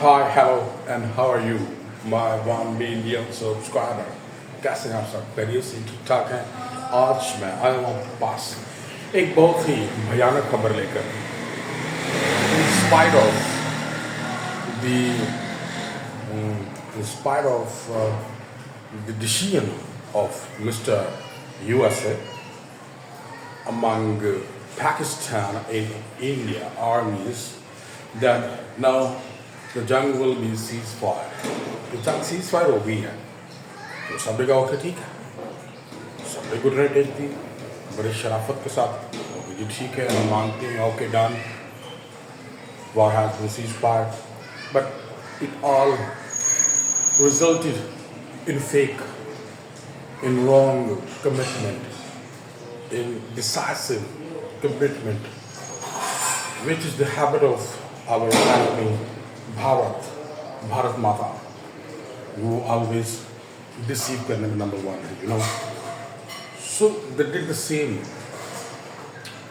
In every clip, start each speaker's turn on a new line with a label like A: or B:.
A: Hi, hello, and how are you, my 1 million subscriber? कैसे हैं आप सब? खैरियत से ठीक ठाक हैं? आज मैं आया हूँ आपके पास एक बहुत ही भयानक खबर लेकर। In spite of the in spite of the decision of Mr. USA among Pakistan and India armies that now the jung will be ceasefire. तो जंग ceasefire हो गई है तो सब ने कहा ओके ठीक है, सब ने गुड नाइट टेक दी बड़े शराफत के साथ। ओके जी ठीक है, हम मानते हैं, okay done, war has been ceasefire, but it all resulted in fake, in wrong commitment, in decisive commitment, which is the habit of our enemy Bharat Mata, who always deceive करने में number one है, you know. So they did the same,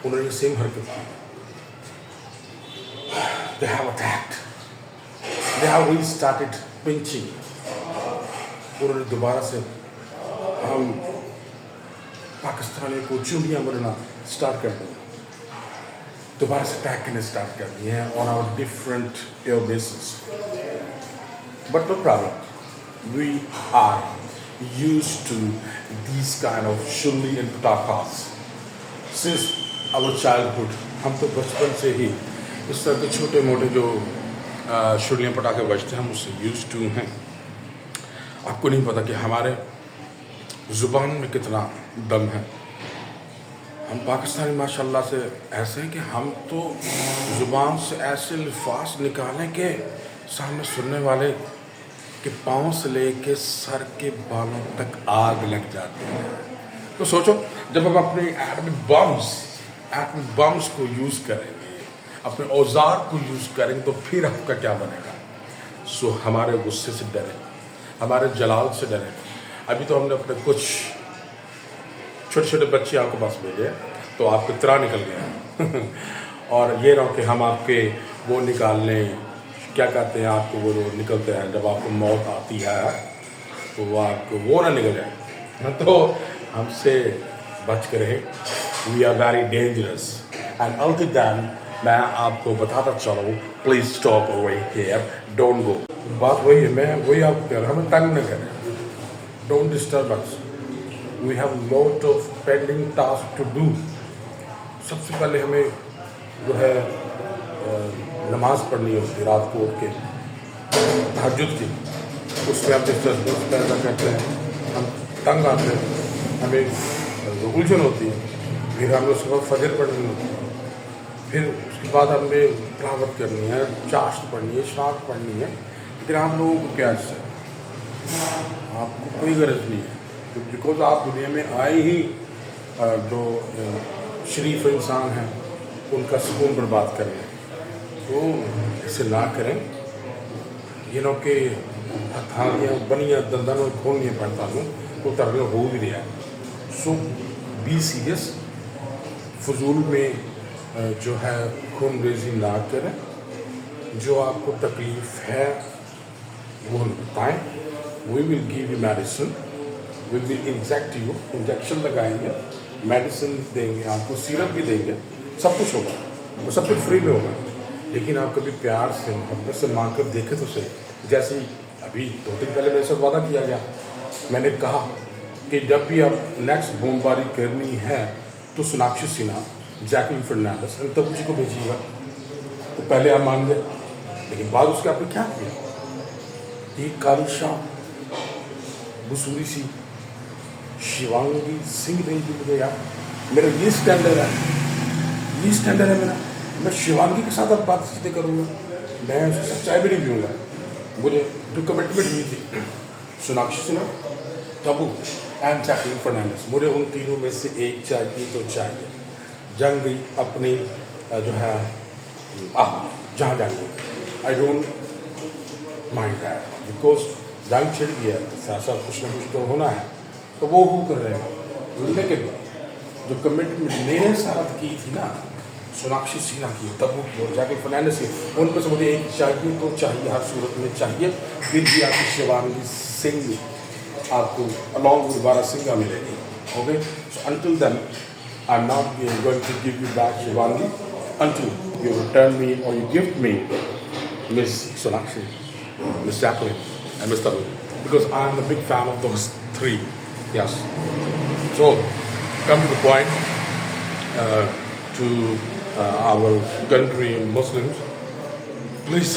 A: उन्होंने same हरकत की। They have attacked, they have restarted pinching, उन्होंने दोबारा से हम पाकिस्तानी को चूड़ियाँ मरना स्टार्ट कर दिया, दोबारा से अटैक करने स्टार्ट कर दिए हैं on our different air bases. But no problem, we are used to these kind of shulli and patakas since our childhood. हम तो बचपन से ही इस तरह के छोटे मोटे जो शुल्लियाँ पटाखे बजते हैं हम उससे यूज टू हैं। आपको नहीं पता कि हमारे ज़ुबान में कितना दम है। हम पाकिस्तानी माशाल्लाह से ऐसे हैं कि हम तो ज़ुबान से ऐसे अल्फाज निकालें कि सामने सुनने वाले के पाँव से लेके सर के बालों तक आग लग जाती है। तो सोचो जब हम अपने एटॉमिक बम्स को यूज़ करेंगे, अपने औजार को यूज़ करेंगे तो फिर आपका क्या बनेगा। सो हमारे गुस्से से डरें, हमारे जलाल से डरें। अभी तो हमने अपने कुछ छोटे छोटे बच्चे आपके पास भेजे तो आपके त्राह निकल गया और ये रहो कि हम आपके वो निकालने क्या कहते हैं, आपको वो निकलते हैं जब आपको मौत आती है तो वो आपको वो ना निकल जाए। तो हमसे बच कर रहे, we are very dangerous. And until then मैं आपको बताता चलूँ, please stop over here, don't go. बात वही है, मैं वही आपको कह रहा हूँ, हमें तंग न करें, don't disturb us, we have lot of pending task to do. सबसे पहले हमें जो है नमाज पढ़नी होती है रात को उठ के, तहज्जुद की, उसमें हम डिस्टर्बेंस पैदा करते हैं, हम तंग आते हैं, हमें उलझन होती है, फिर हमें उसके बाद फजर पढ़नी होती है, फिर उसके बाद हमें तिलावत करनी है, चाश्त पढ़नी है, इशराक पढ़नी है। लेकिन आप लोगों को क्या इससे, आपको कोई गरज नहीं है, बिकॉज आप दुनिया में आए ही जो शरीफ इंसान हैं उनका सुकून बर्बाद करें। तो इसे ना करें, ये नो कि हथालियाँ बनियाँ दंदन और खोलनियाँ पड़ता हूँ तो तरह हो भी रहा है। सो बी सीरियस, फजूल में जो है खून रेजी ना करें, जो आपको तकलीफ़ है वो बताएं, we will give you medicine, we will inject you, injection लगाएंगे, मेडिसिन देंगे आपको, सिरप भी देंगे, सब कुछ होगा, वो सब कुछ फ्री में होगा। लेकिन आप कभी प्यार से मोहब्बत से मांग कर देखे तो सही। जैसे अभी 2 दिन पहले मेरे से वादा किया गया, मैंने कहा कि जब भी आप नेक्स्ट बमबारी करनी है तो सोनाक्षी सिन्हा, जैकलिन फर्नांडिस, इन तब को भेजिएगा। तो पहले आप मान गए, लेकिन बाद उसके आपने क्या किया, ये काली शाह बसूरी सी शिवांगी सिंह भेज दी मुझे। यार मेरा ये स्टैंडर्ड है, ये स्टैंडर्ड है मेरा, मैं शिवांगी के साथ अब बातचीत करूँगा, मैं उसकी चाय भी नहीं पीऊँगा। मुझे जो कमिटमेंट हुई थी सोनाक्षी सिन्हा, तबू एंड जैकलिन फर्नांडिस, मुझे उन तीनों में से एक चाहिए तो चाहिए। जंग गई अपनी जो है जहाँ जाएंगे, I don't mind that, because जंग छिड़ गया तो ऐसा कुछ ना कुछ तो होना है, तो वो कर रहे हैं। लेकिन जो कमिटमेंट मेरे साथ की थी ना सोनाक्षी सिन्हा की, तब्बू की और जैकलिन फर्नांडिस की, उनमें से मुझे एक चाहिए तो चाहिए, हर सूरत में चाहिए। फिर भी आपकी शिवांगी सिंह आपको अलॉन्ग विद बारा सिंह मिलेगी। Okay, so until then I am not going to give you back Shivangi until you return me or you give me Miss Sonakshi, Miss Jacqueline, and Miss Tabu, because I am a big fan of those three. Yes. So, come to the point. To our country Muslims, please,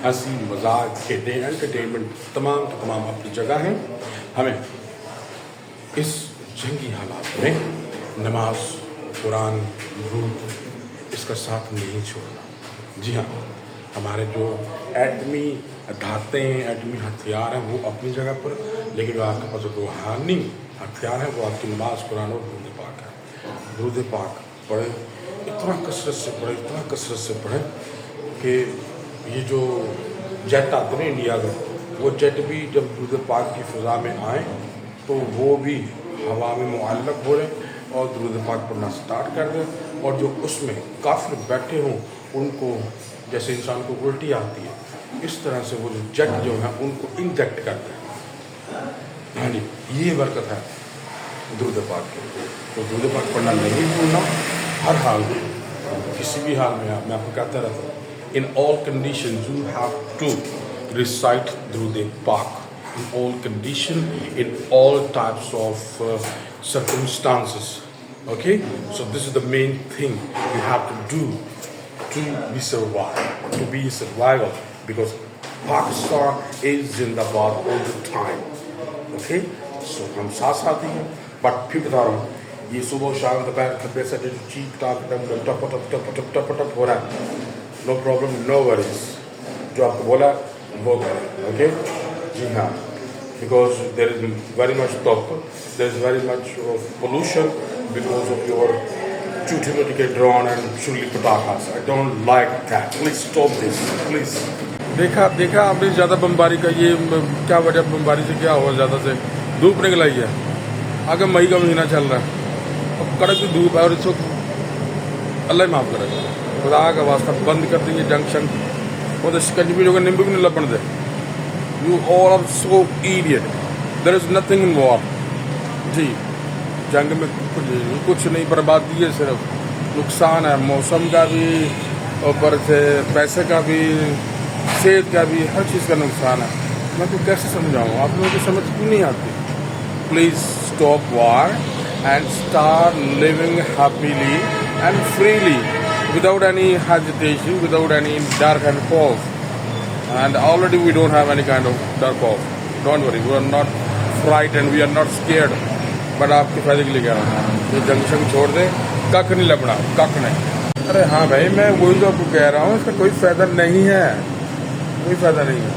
A: हंसी मजाक खेलने entertainment तमाम अपनी जगह हैं। हमें इस जंगी हालात में नमाज, कुरान, दुरूद इसका साथ नहीं छोड़ना। जी हाँ, हमारे जो एटमी धातें, एटमी हथियार हैं वो अपनी जगह पर, लेकिन जो आपके पास रूहानी हथियार हैं वो आपकी नमाज, कुरान और दुरूद पाक है। दुरूद पाक पढ़े, इतना कसरत से पढ़े कि ये जो जेट आते हैं इंडिया में, वो जेट भी जब दुरूद पाक की फ़िज़ा में आए तो वो भी हवा में मुअल्लक़ हो रहे और दुरूद पाक पढ़ना स्टार्ट कर दें, और जो उसमें काफ़िर बैठे हों उनको, जैसे इंसान को उल्टी आती है, इस तरह से वो जो जेट जो है उनको इंजेक्ट करते हैं। हाँ जी, ये बरकत है दुरूद पाक की। तो दुरूद पाक पढ़ना नहीं भूलना, हर हाल में, किसी भी हाल में। मैं आपको कहता रहता हूँ, in all condition you have to recite दुरूद पाक, in all condition, in all types of circumstances. Okay, so this is the main thing you have to do to be survival, because Pakistan is zindabad all the time. Okay, so हम साथ ही हैं, but फिर बता रहा हूँ, ये सुबह शाम दोपहर खब्बे से जो चीख टाक टप हो रहा है, नो प्रॉब्लम, नो वरीज, जो आपको बोला वो करें। ओके, जी हाँ, because there is very much talk, there is very much of pollution because of your chutty drone and chulli patakas. I don't like that. Please stop this, please. देखा आपने ज़्यादा बमबारी का, ये क्या वजह बमबारी से क्या हुआ? ज़्यादा से धूप निकल आई है, आगे मई का महीना चल रहा है और कड़क धूप है, और इस वक्त अल्लाह माफ़ करे, खुदा का वास्ता बंद कर देंगे जंक्शन, वो तो शिकंजी जो नींबू भी नहीं लपन दे। You all are so idiot. There is nothing in war. जी, जंग में कुछ नहीं, बर्बादी है, सिर्फ नुकसान है, मौसम का भी, ऊपर से पैसे का भी, सेहत का भी, हर चीज़ का नुकसान है। मैं तो कैसे समझाऊँ, आप लोगों की समझ क्यों नहीं आती? Please stop war and start living happily and freely, without any hesitation, without any dark and false. And already we don't have any kind of dark off. Don't worry, we are not frightened, we are not scared. But आपके फायदे के लिए कह रहा हूँ, ये junction छोड़ दे, कख नहीं लपना, कख नहीं। अरे हाँ भाई, मैं वही तो आपको कह रहा हूँ, इसका कोई फायदा नहीं है, कोई फायदा नहीं है।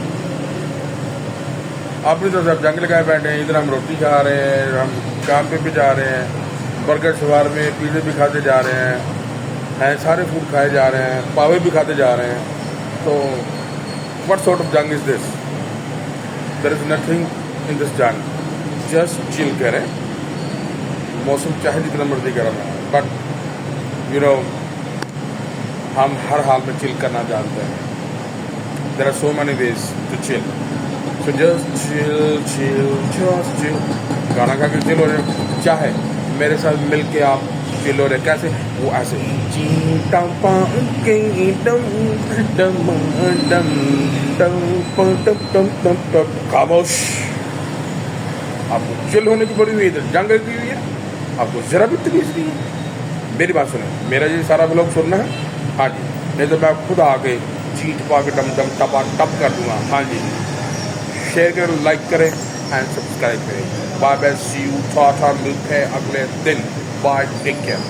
A: अपनी तो सब जंग लगाए बैठे हैं, इधर हम रोटी खा रहे हैं, हम काम पे भी जा रहे हैं, बर्गर शवार में पिज़्ज़े भी खाते जा रहे हैं, सारे फूड खाए जा रहे हैं, पावे भी खाते जा रहे हैं। तो what sort of jung is this? There is nothing in this jung. Just chill करें, मौसम चाहे जितना मर्जी गर्म है, but you know, हम हर हाल में चिल करना जानते हैं। There are so many ways to chill. So just just chill. गाना गा के चिल हो रहे, चाहे मेरे साथ मिल के आप चिल हो रहे, कैसे? वो ऐसे खामोश। आपको चिल होने की बड़ी हुई है, जंग की हुई है, आपको जरा भी तमीज़ नहीं है। मेरी बात सुने, मेरा ये सारा ब्लॉग सुनना है, हाँ जी, नहीं तो मैं खुद आके चीट पा के डम टपा टप कर दूंगा। हाँ जी, शेयर करें, लाइक करें एंड सब्सक्राइब करें। Bye bye, see you, tata, मिलते हैं अगले दिन। Bye, take care.